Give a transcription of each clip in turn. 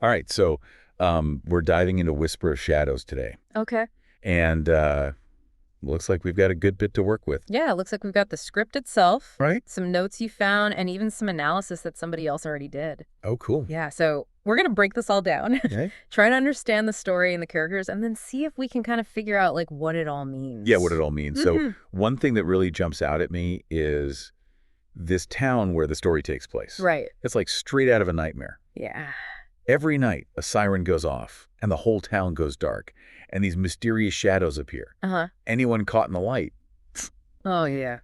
All right, so we're diving into Whisper of Shadows today, Okay. and looks like we've got a good bit to work with. Yeah, it looks like we've got the script itself, Right? some notes you found, and even some analysis that somebody else already did. Oh, cool. Yeah, so we're going to break this all down, Okay. try to understand the story and the characters, and then see if we can kind of figure out, like, what it all means. Yeah, what it all means. So Mhm. one thing that really jumps out at me is this town where the story takes place. Right. It's like straight out of a nightmare. Yeah. Every night, a siren goes off, and the whole town goes dark, and these mysterious shadows appear. Uh-huh. Anyone caught in the light, Oh, yeah.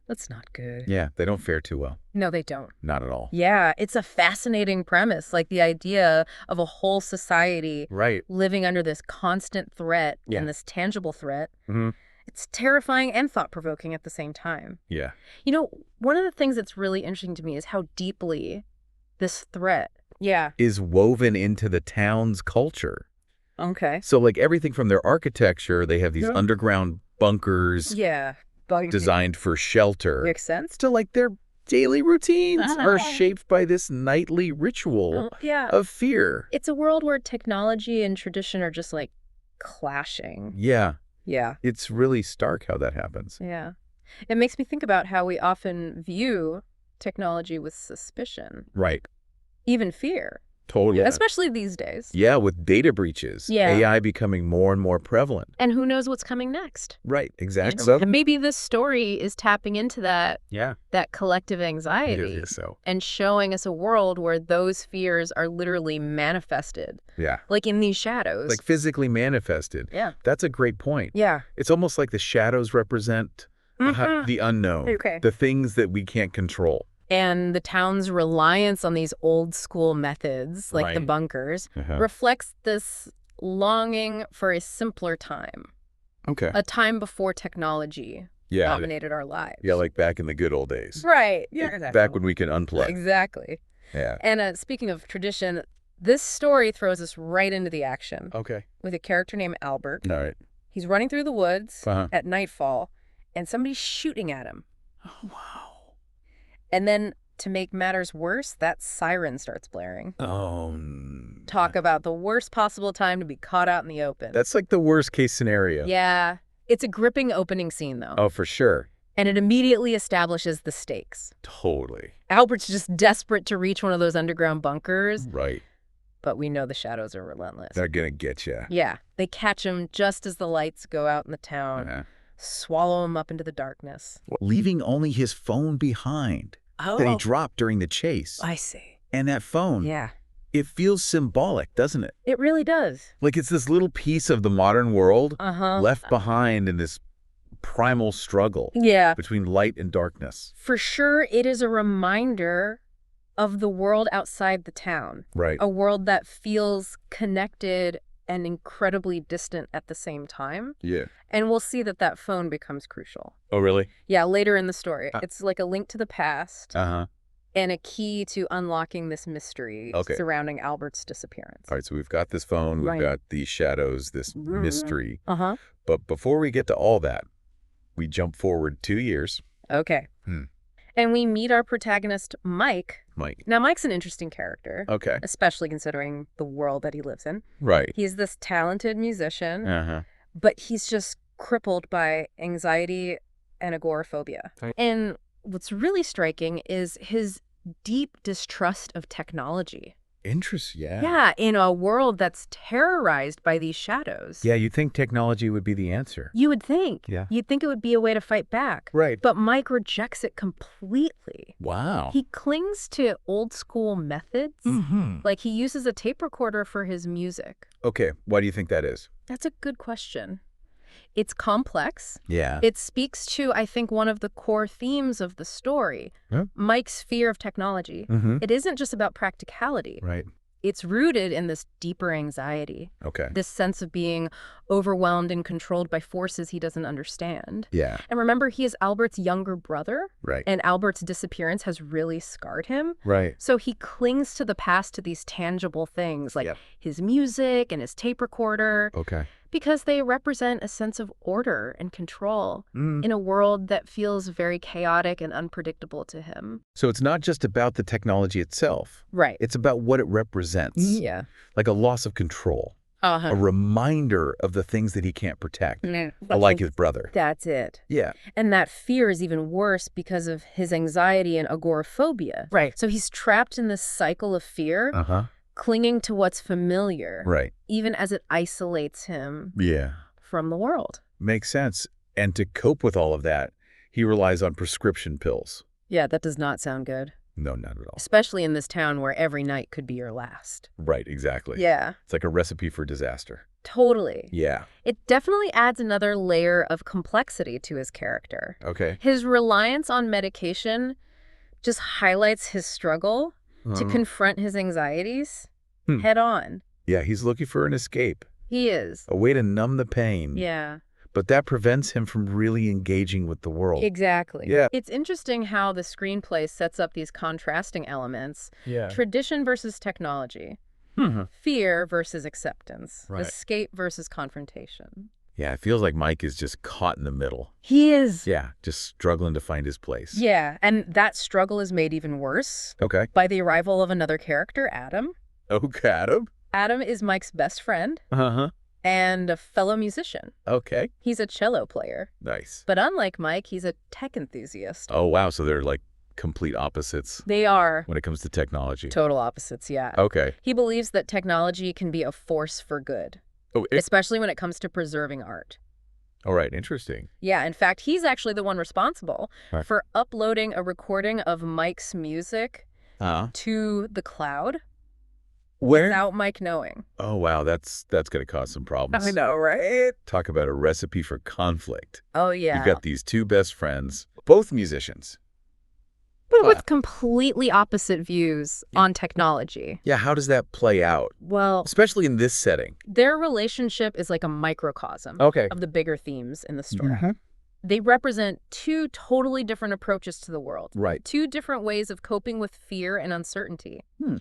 That's not good. yeah, they don't fare too well. No, they don't. Not at all. Yeah, it's a fascinating premise, like the idea of a whole society Right. living under this constant threat Yeah. and this tangible threat. Mm-hmm. It's terrifying and thought-provoking at the same time. Yeah. You know, one of the things that's really interesting to me is how deeply this threat. Yeah. Is woven into the town's culture. Okay. So, like, everything from their architecture, they have these Yeah. underground bunkers Yeah. designed for shelter, Makes sense. to, like, their daily routines are Ah. shaped by this nightly ritual Yeah. of fear. It's a world where technology and tradition are just like clashing. Yeah, Yeah. it's really stark how that happens. Yeah. It makes me think about how we often view technology with suspicion, Right. even fear, Totally. especially these days. Yeah, with data breaches, Yeah. AI becoming more and more prevalent. And who knows what's coming next? Right, You exactly. know? And maybe this story is tapping into that Yeah, collective it anxiety is so. and showing us a world where those fears are literally manifested, Yeah, like in these shadows. like physically manifested. Yeah. That's a great point. Yeah. It's almost like the shadows represent the unknown, Okay. the things that we can't control. And the town's reliance on these old school methods, like the Right. bunkers, Uh-huh. reflects this longing for a simpler time, Okay. a time before technology Yeah. dominated our lives. Yeah, like back in the good old days. Right. Back when we could unplug. Exactly. Yeah. And speaking of tradition, this story throws us right into the action Okay. with a character named Albert. All right. He's running through the woods Uh-huh. at nightfall, and somebody's shooting at him. Oh, wow. And then, to make matters worse, that siren starts blaring. Oh, Talk about the worst possible time to be caught out in the open. that's like the worst case scenario. Yeah. It's a gripping opening scene, though. Oh, for sure. And it immediately establishes the stakes. Totally. Albert's just desperate to reach one of those underground bunkers, Right. but we know the shadows are relentless. They're going to get you. Yeah. They catch him just as the lights go out in the town, swallow him up into the darkness. Leaving only his phone behind that he Oh, dropped during the chase. I see. And that phone, Yeah. it feels symbolic, doesn't it? It really does. Like it's this little piece of the modern world Uh-huh. left behind in this primal struggle Yeah. between light and darkness. For sure, it is a reminder of the world outside the town. Right. A world that feels connected and incredibly distant at the same time. Yeah. And we'll see that phone becomes crucial. Oh, really? Yeah, later in the story. Uh. It's like a link to the past Uh-huh. and a key to unlocking this mystery Okay. surrounding Albert's disappearance. All right, so we've got this phone, we've Right. got these shadows, this Mhm. mystery. Uh-huh. But before we get to all that, we jump forward 2 years. Okay. Hmm. And we meet our protagonist, Mike. Mike. Now, Mike's an interesting character, Okay. especially considering the world that he lives in. Right. He's this talented musician, Uh-huh. but he's just crippled by anxiety and agoraphobia. Right. And what's really striking is his deep distrust of technology. Interesting. Yeah. Yeah, in a world that's terrorized by these shadows. Yeah, you'd think technology would be the answer. You would think. Yeah. You'd think it would be a way to fight back. Right. But Mike rejects it completely. Wow. He clings to old school methods. Mm-hmm. Like he uses a tape recorder for his music. Okay, why do you think that is? That's a good question. It's complex. Yeah. It speaks to, I think, one of the core themes of the story, Huh? Mike's fear of technology. Mm-hmm. It isn't just about practicality. Right. It's rooted in this deeper anxiety, Okay. this sense of being overwhelmed and controlled by forces he doesn't understand. Yeah. And remember, he is Albert's younger brother, Right. and Albert's disappearance has really scarred him. Right. So he clings to the past, to these tangible things like Yep. his music and his tape recorder. Okay. Because they represent a sense of order and control in a world that feels very chaotic and unpredictable to him. So it's not just about the technology itself. Right. It's about what it represents. Yeah. Like a loss of control. A reminder of the things that he can't protect. Like his brother. That's it. Yeah. And that fear is even worse because of his anxiety and agoraphobia. Right. So he's trapped in this cycle of fear, clinging to what's familiar, Right. even as it isolates him Yeah. from the world. Makes sense. And to cope with all of that, he relies on prescription pills. Yeah, that does not sound good. No, not at all. Especially in this town where every night could be your last. Right, exactly. Yeah, It's like a recipe for disaster. totally. Yeah. It definitely adds another layer of complexity to his character. Okay. His reliance on medication just highlights his struggle to confront his anxieties head on. Yeah, he's looking for an escape, He is. a way to numb the pain. Yeah, But that prevents him from really engaging with the world. exactly. Yeah. It's interesting how the screenplay sets up these contrasting elements. Yeah. Tradition versus technology. Fear versus acceptance. Right. Escape versus confrontation. Yeah, it feels like Mike is just caught in the middle. He is. Yeah, just struggling to find his place. Yeah, and that struggle is made even worse Okay. by the arrival of another character, Adam. Okay, Adam. Adam is Mike's best friend Uh-huh. and a fellow musician. Okay. He's a cello player. Nice. But unlike Mike, he's a tech enthusiast. Oh, wow. So they're like complete opposites They are when it comes to technology. total opposites, yeah. Okay. He believes that technology can be a force for good, Oh, especially when it comes to preserving art. all right. Interesting. Yeah, in fact, he's actually the one responsible Right. for uploading a recording of Mike's music to the cloud Where? without Mike knowing. Oh, wow. That's going to cause some problems. I know, right? Talk about a recipe for conflict. Oh, yeah. You've got these two best friends, both musicians. But with completely opposite views on technology. Yeah, how does that play out? Well, Especially in this setting. their relationship is like a microcosm Okay. of the bigger themes in the story. Mhm. They represent two totally different approaches to the world. Right. Two different ways of coping with fear and uncertainty. Hmm.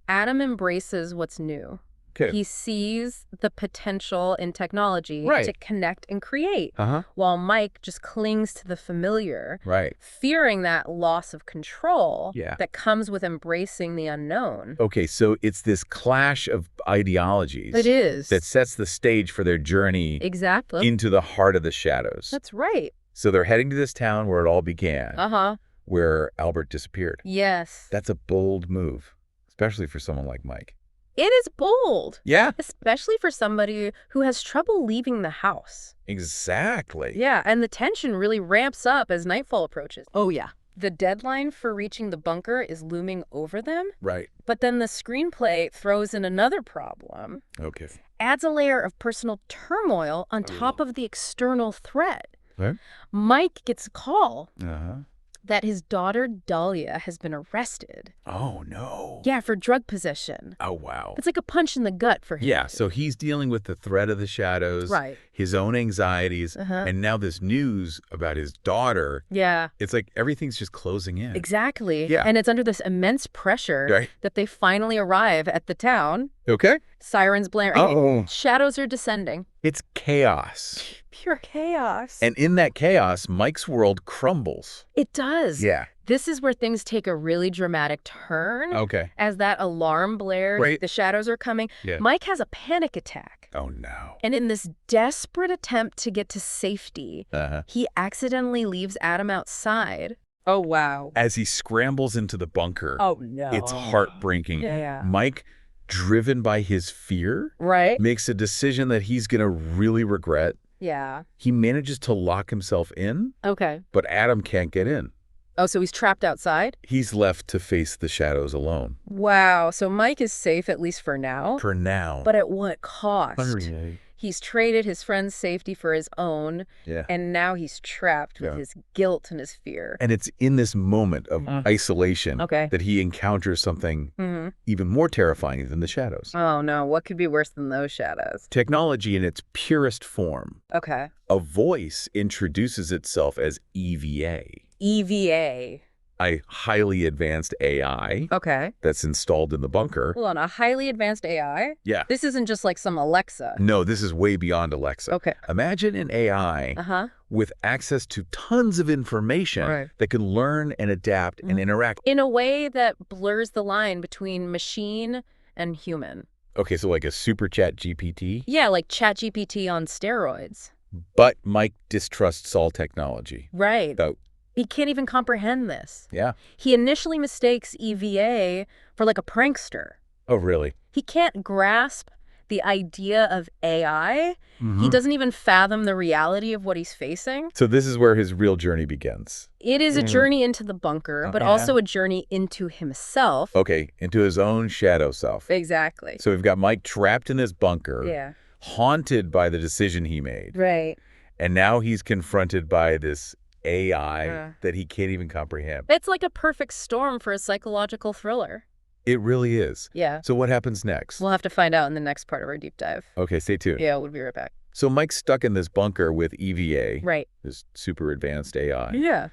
Adam embraces what's new. Okay. He sees the potential in technology Right. to connect and create, Uh-huh. while Mike just clings to the familiar, Right. fearing that loss of control Yeah. that comes with embracing the unknown. Okay, so it's this clash of ideologies It is. that sets the stage for their journey Exactly. into the heart of the shadows. That's right. So they're heading to this town where it all began, Uh-huh. where Albert disappeared. Yes. That's a bold move, especially for someone like Mike. It is bold. Yeah, Especially for somebody who has trouble leaving the house. exactly. Yeah, and the tension really ramps up as nightfall approaches. Oh, yeah. The deadline for reaching the bunker is looming over them, Right. but then the screenplay throws in another problem. Okay. Adds a layer of personal turmoil on top of the external threat. Right. Mike gets a call Uh-huh. that his daughter Dahlia has been arrested. Oh, no. Yeah, for drug possession. Oh, wow. It's like a punch in the gut for him. Yeah, so he's dealing with the threat of the shadows, Right. his own anxieties, Uh-huh. and now this news about his daughter. Yeah, It's like everything's just closing in. exactly. Yeah. And it's under this immense pressure Right. that they finally arrive at the town. Okay. Sirens blaring. Uh-oh. Shadows are descending. It's chaos. Pure chaos. And in that chaos, Mike's world crumbles. It does. Yeah. This is where things take a really dramatic turn. Okay. As that alarm blares, Right. the shadows are coming. Yeah. Mike has a panic attack. Oh, no. And in this desperate attempt to get to safety, Uh-huh. he accidentally leaves Adam outside. Oh, wow. As he scrambles into the bunker, Oh, no. it's heartbreaking. Yeah. Mike, driven by his fear, Right? makes a decision that he's going to really regret. Yeah. He manages to lock himself in, Okay. but Adam can't get in. Oh, so he's trapped outside? He's left to face the shadows alone. Wow. So Mike is safe, at least for now. For now. But at what cost? Hungry. He's traded his friend's safety for his own, Yeah. and now he's trapped with Yeah. his guilt and his fear. And it's in this moment of isolation Okay. that he encounters something Mm-hmm. even more terrifying than the shadows. Oh, no. What could be worse than those shadows? Technology in its purest form. Okay. A voice introduces itself as EVA. EVA. a highly advanced AI Okay. that's installed in the bunker. Hold on, a highly advanced AI? Yeah. This isn't just like some Alexa. No, this is way beyond Alexa. Okay. Imagine an AI Uh-huh. with access to tons of information Right. that can learn and adapt and interact. In a way that blurs the line between machine and human. Okay, so like a super chat GPT, Yeah, like ChatGPT on steroids. but Mike distrusts all technology. Right. So, He can't even comprehend this. yeah. He initially mistakes EVA for like a prankster. Oh, really? He can't grasp the idea of AI. Mm-hmm. He doesn't even fathom the reality of what he's facing. So this is where his real journey begins. It is a journey into the bunker, but Yeah. also a journey into himself. Okay, into his own shadow self. Exactly. So we've got Mike trapped in this bunker, Yeah. haunted by the decision he made. Right. And now he's confronted by this AI Uh. that he can't even comprehend. It's like a perfect storm for a psychological thriller. It really is. Yeah. So what happens next? We'll have to find out in the next part of our deep dive. Okay, stay tuned. Yeah, we'll be right back. So Mike's stuck in this bunker with EVA, Right. this super advanced AI. Yeah.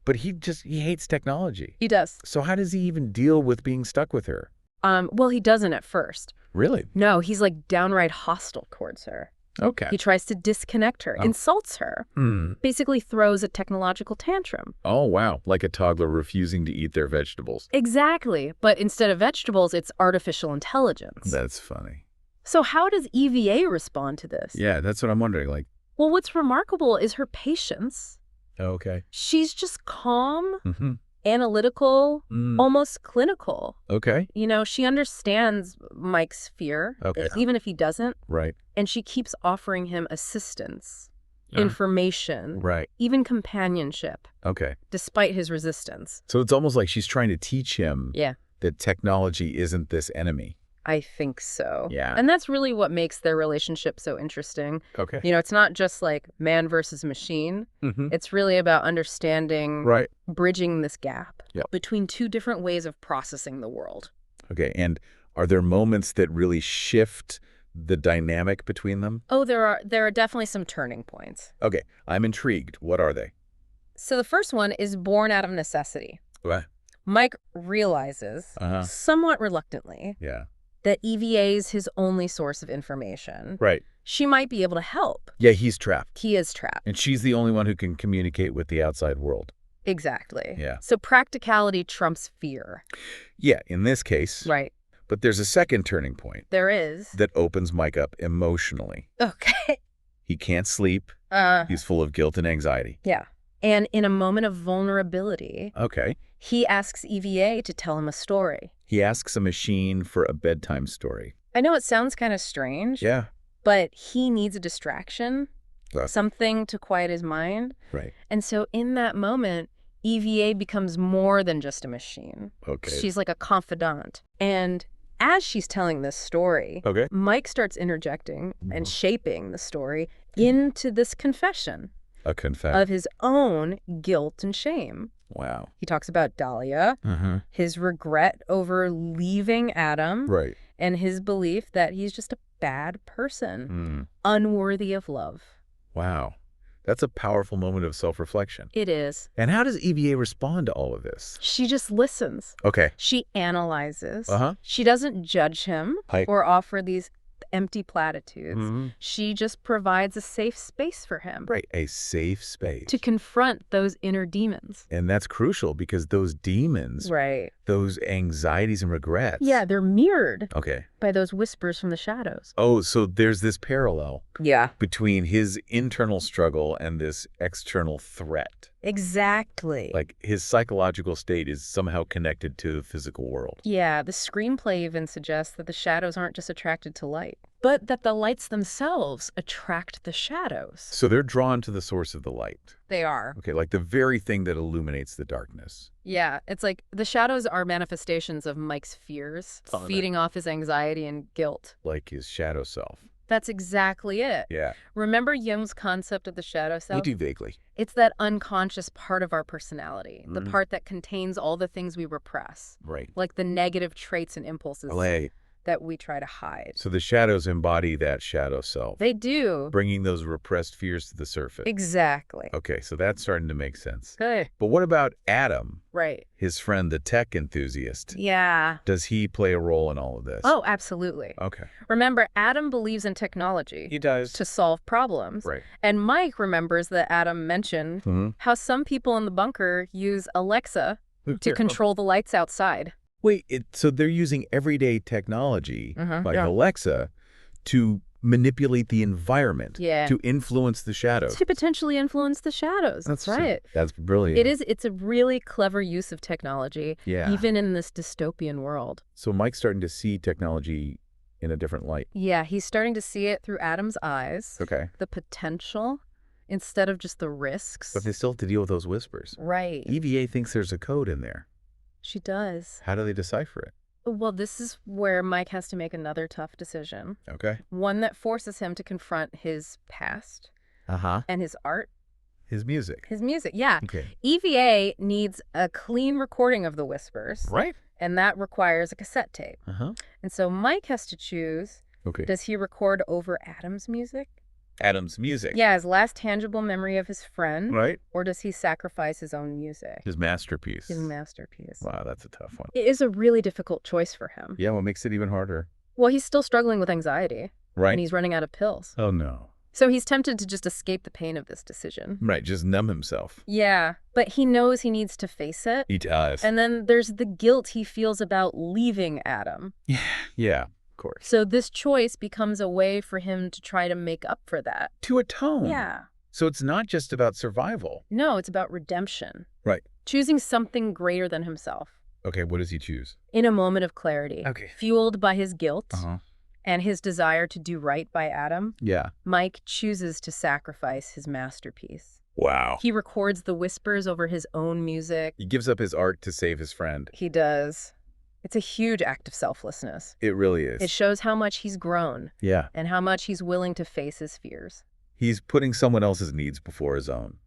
But he hates technology. He does. So how does he even deal with being stuck with her? Well, he doesn't at first. Really? No, he's like downright hostile towards her. Okay. He tries to disconnect her, Oh. insults her, basically throws a technological tantrum. Oh, wow. Like a toddler refusing to eat their vegetables. Exactly. But instead of vegetables, it's artificial intelligence. That's funny. So how does EVA respond to this? Yeah, that's what I'm wondering. Like, Well, what's remarkable is her patience. okay. She's just calm, Mm-hmm. analytical, almost clinical. Okay. You know, she understands Mike's fear, Okay. even if he doesn't, Right. and she keeps offering him assistance, Yeah. information, Right. even companionship, Okay. despite his resistance. So it's almost like she's trying to teach him Yeah, that technology isn't this enemy. I think so. Yeah. And that's really what makes their relationship so interesting. Okay. You know, it's not just like man versus machine. Mm-hmm. It's really about understanding, Right. bridging this gap Yep. between two different ways of processing the world. Okay. And are there moments that really shift the dynamic between them? Oh, there are definitely some turning points. Okay. I'm intrigued. What are they? So the first one is born out of necessity. What? Mike realizes, Uh-huh. somewhat reluctantly, Yeah. that EVA is his only source of information. Right. She might be able to help. Yeah, he's trapped. He is trapped. And she's the only one who can communicate with the outside world. Exactly. Yeah. So practicality trumps fear. Yeah, in this case. Right. But there's a second turning point There is. that opens Mike up emotionally. Okay. He can't sleep. Uh, He's full of guilt and anxiety. yeah. And in a moment of vulnerability, Okay. he asks EVA to tell him a story. He asks a machine for a bedtime story. I know it sounds kind of strange, Yeah. but he needs a distraction, Uh. something to quiet his mind. Right. And so in that moment, EVA becomes more than just a machine. Okay. She's like a confidant. And as she's telling this story, Okay. Mike starts interjecting and shaping the story into this confession A confession. of his own guilt and shame. Wow. He talks about Dahlia, Uh-huh. his regret over leaving Adam, Right. and his belief that he's just a bad person, Mm. unworthy of love. Wow. That's a powerful moment of self-reflection. It is. And how does EVA respond to all of this? She just listens. Okay. She analyzes. Uh-huh. She doesn't judge him Hi. or offer these empty platitudes. Mhm. She just provides a safe space for him Right. A safe space. to confront those inner demons. And that's crucial because those demons, Right. those anxieties and regrets. Yeah, they're mirrored Okay. by those whispers from the shadows. Oh, so there's this parallel Yeah. between his internal struggle and this external threat. Exactly. Like his psychological state is somehow connected to the physical world. Yeah, the screenplay even suggests that the shadows aren't just attracted to light, but that the lights themselves attract the shadows. So they're drawn to the source of the light. They are. Okay, like the very thing that illuminates the darkness. Yeah, it's like the shadows are manifestations of Mike's fears, Oh, feeding off his anxiety and guilt. Like his shadow self. That's exactly it. Yeah. Remember Jung's concept of the shadow I self? do vaguely. It's that unconscious part of our personality, the Mhm. part that contains all the things we repress, Right. like the negative traits and impulses. LA. that we try to hide. So the shadows embody that shadow self, They do. bringing those repressed fears to the surface. Exactly. Okay, so that's starting to make sense. Good. But what about Adam, Right. his friend, the tech enthusiast? Yeah. Does he play a role in all of this? Oh, absolutely. Okay. Remember, Adam believes in technology He does. to solve problems. Right. And Mike remembers that Adam mentioned how some people in the bunker use Alexa to control the lights outside. Wait, so they're using everyday technology, like Yeah. Alexa, to manipulate the environment, Yeah. to influence the shadows. To potentially influence the shadows. That's right. That's brilliant. It's a really clever use of technology, Yeah. even in this dystopian world. So Mike's starting to see technology in a different light. Yeah, he's starting to see it through Adam's eyes. Okay. The potential instead of just the risks. But they still have to deal with those whispers. Right. EVA thinks there's a code in there. She does. How do they decipher it? Well, this is where Mike has to make another tough decision. Okay. One that forces him to confront his past and his art, His music. his music. Yeah. Okay. EVA needs a clean recording of the whispers, Right. and that requires a cassette tape. And so Mike has to choose, Okay. does he record over Adam's music? Adam's music. Yeah, his last tangible memory of his friend. Right. Or does he sacrifice his own music? His masterpiece. His masterpiece. Wow, that's a tough one. It is a really difficult choice for him. Yeah, what makes it even harder? Well, he's still struggling with anxiety. Right. And he's running out of pills. Oh, no. So he's tempted to just escape the pain of this decision. Right, just numb himself. Yeah, but he knows he needs to face it. He does. And then there's the guilt he feels about leaving Adam. Yeah, of course. So this choice becomes a way for him to try to make up for that. To atone. Yeah. So it's not just about survival. No, it's about redemption. Right. Choosing something greater than himself. Okay, what does he choose? In a moment of clarity. Okay. Fueled by his guilt Uh-huh. and his desire to do right by Adam, Yeah. Mike chooses to sacrifice his masterpiece. Wow. He records the whispers over his own music. He gives up his art to save his friend. He does. It's a huge act of selflessness. It really is. It shows how much he's grown Yeah. and how much he's willing to face his fears. He's putting someone else's needs before his own,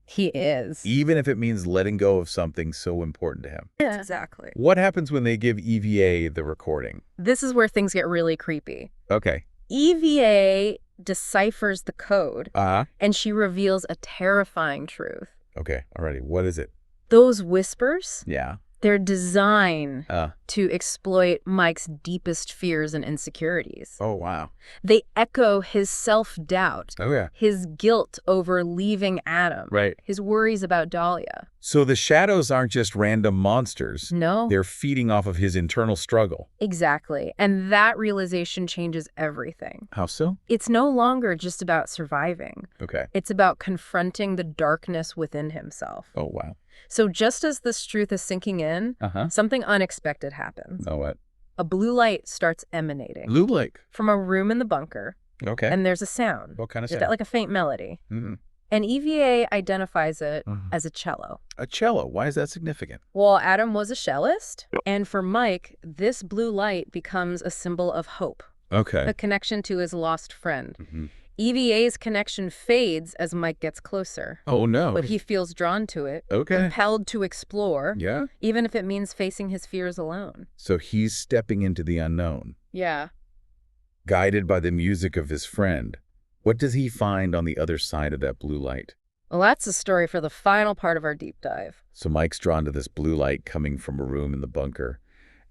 He is. even if it means letting go of something so important to him. Yeah. Exactly. What happens when they give EVA the recording? This is where things get really creepy. Okay. EVA deciphers the code, Uh-huh. and she reveals a terrifying truth. Okay, alrighty. What is it? Those whispers, Yeah. they're designed Uh. to exploit Mike's deepest fears and insecurities. Oh, wow. They echo his self-doubt, Oh, yeah. his guilt over leaving Adam, Right. his worries about Dahlia. So the shadows aren't just random monsters. No, They're feeding off of his internal struggle. exactly. And that realization changes everything. How so? It's no longer just about surviving. Okay. It's about confronting the darkness within himself. Oh, wow. So just as this truth is sinking in, Uh-huh. something unexpected happens. Oh, what? A blue light starts emanating Blue Lake. from a room in the bunker, Okay. and there's a sound. What kind of It's sound? like a faint melody. Mm-hmm. And EVA identifies it Mhm. as a cello. A cello. Why is that significant? Well, Adam was a cellist, and for Mike, this blue light becomes a symbol of hope, Okay. a connection to his lost friend. Mm-hmm. EVA's connection fades as Mike gets closer, Oh, no. but he feels drawn to it, Okay. compelled to explore, Yeah. even if it means facing his fears alone. So he's stepping into the unknown, Yeah. guided by the music of his friend. What does he find on the other side of that blue light? Well, that's the story for the final part of our deep dive. So Mike's drawn to this blue light coming from a room in the bunker,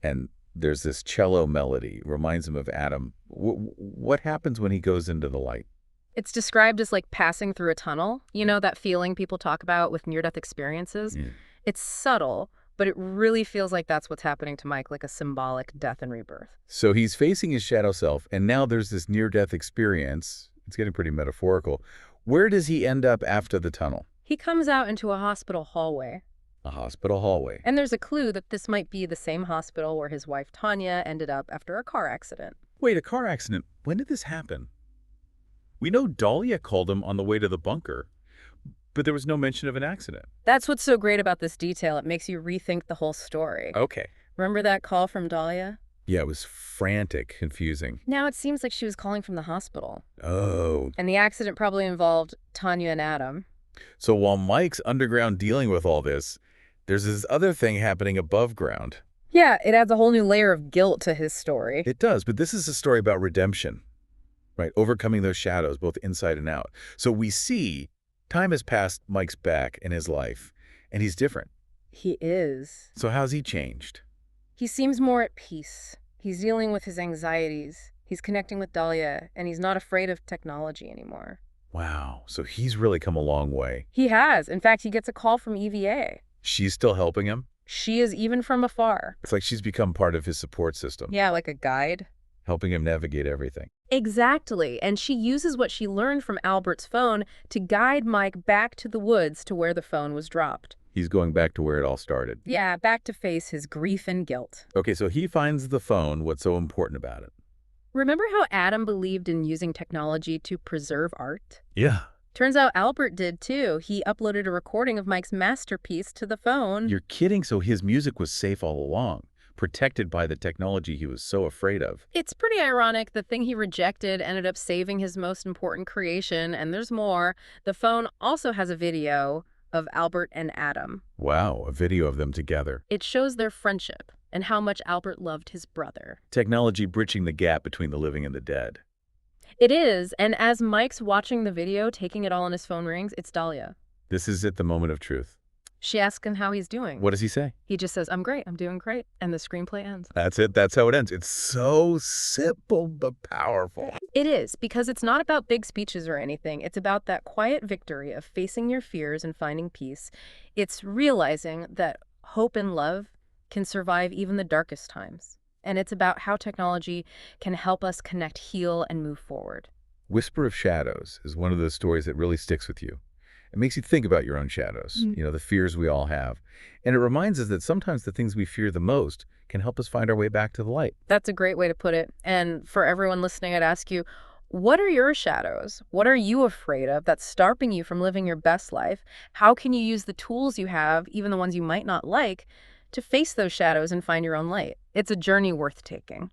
and there's this cello melody, reminds him of Adam. What happens when he goes into the light? It's described as like passing through a tunnel. You know, that feeling people talk about with near-death experiences? Yeah. It's subtle, but it really feels like that's what's happening to Mike, like a symbolic death and rebirth. So he's facing his shadow self, and now there's this near-death experience. It's getting pretty metaphorical. Where does he end up after the tunnel? He comes out into a hospital hallway, A hospital hallway. and there's a clue that this might be the same hospital where his wife Tanya ended up after a car accident. Wait, a car accident. When did this happen? We know Dahlia called him on the way to the bunker, but there was no mention of an accident. That's what's so great about this detail. It makes you rethink the whole story. Okay. Remember that call from Dahlia? Yeah, it was frantic, confusing. Now it seems like she was calling from the hospital. Oh. And the accident probably involved Tanya and Adam. So while Mike's underground dealing with all this, there's this other thing happening above ground. Yeah, it adds a whole new layer of guilt to his story. It does, but this is a story about redemption, right? Overcoming those shadows, both inside and out. So we see time has passed Mike's back in his life, and he's different. He is. So how's he changed? He seems more at peace. He's dealing with his anxieties. He's connecting with Dahlia, and he's not afraid of technology anymore. Wow, so he's really come a long way. He has. In fact, he gets a call from EVA. She's still helping him? She is even from afar. It's like she's become part of his support system, Yeah, like a guide. helping him navigate everything. Exactly. And she uses what she learned from Albert's phone to guide Mike back to the woods to where the phone was dropped. He's going back to where it all started. Yeah, back to face his grief and guilt. Okay, so he finds the phone. What's so important about it? Remember how Adam believed in using technology to preserve art? Yeah. Turns out Albert did too. He uploaded a recording of Mike's masterpiece to the phone. You're kidding? So his music was safe all along, protected by the technology he was so afraid of. It's pretty ironic. The thing he rejected ended up saving his most important creation, and there's more. The phone also has a video of Albert and Adam. Wow, a video of them together. It shows their friendship and how much Albert loved his brother. Technology bridging the gap between the living and the dead. It is, and as Mike's watching the video, taking it all on his phone rings, it's Dahlia. This is it, the moment of truth. She asks him how he's doing. What does he say? He just says, I'm great, I'm doing great, and the screenplay ends. That's it. That's how it ends. It's so simple but powerful. It is, because it's not about big speeches or anything. It's about that quiet victory of facing your fears and finding peace. It's realizing that hope and love can survive even the darkest times. And it's about how technology can help us connect, heal, and move forward. Whisper of Shadows is one of those stories that really sticks with you. It makes you think about your own shadows, the fears we all have. And it reminds us that sometimes the things we fear the most can help us find our way back to the light. That's a great way to put it. And for everyone listening, I'd ask you, what are your shadows? What are you afraid of that's stopping you from living your best life? How can you use the tools you have, even the ones you might not like, to face those shadows and find your own light? It's a journey worth taking.